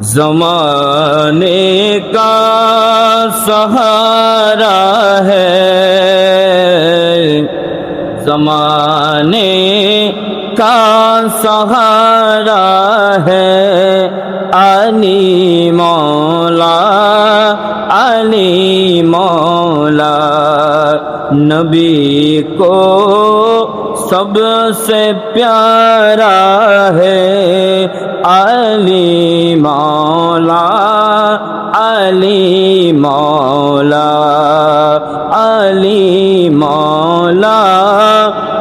زمانے کا سہارا ہے، زمانے کا سہارا ہے، علی مولا علی مولا۔ نبی کو سب سے پیارا ہے، علی مولا علی مولا علی مولا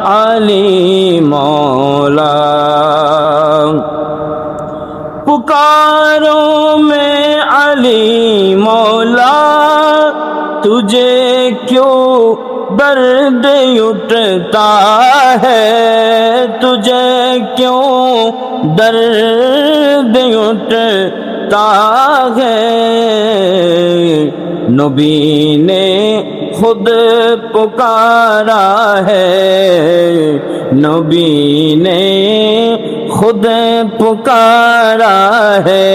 علی مولا۔ پکاروں میں علی مولا، تجھے کیوں درد اٹھتا ہے، تجھے کیوں درد اٹھتا ہے۔ نبی نے خود پکارا ہے، نبی نے خود پکارا ہے،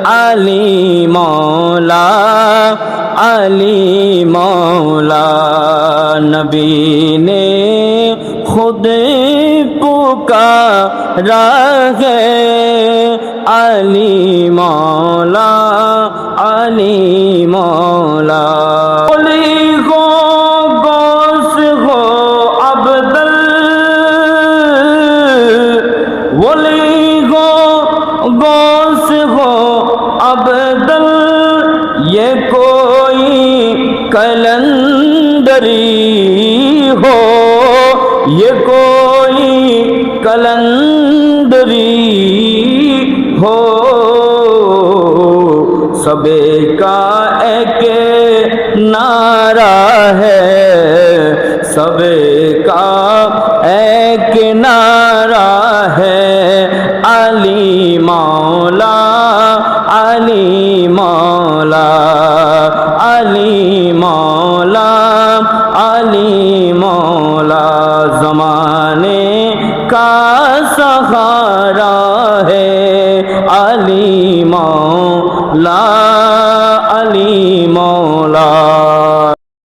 علی مولا علی مولا۔ نبی نے خود پکارا ہے، علی مولا علی مولا۔ ولی ہو غوث ہو عبدل، ولی ہو غوث ہو عبدل، یہ کوئی کلندری ہو، یہ کوئی کلندری ہو، سب کا ایک نعرہ ہے، سب کا ایک نعرہ ہے، علی مولا علی مولا علی مولا علی مولا۔ زمانے کا سہارا ہے، علی مولا علی مولا۔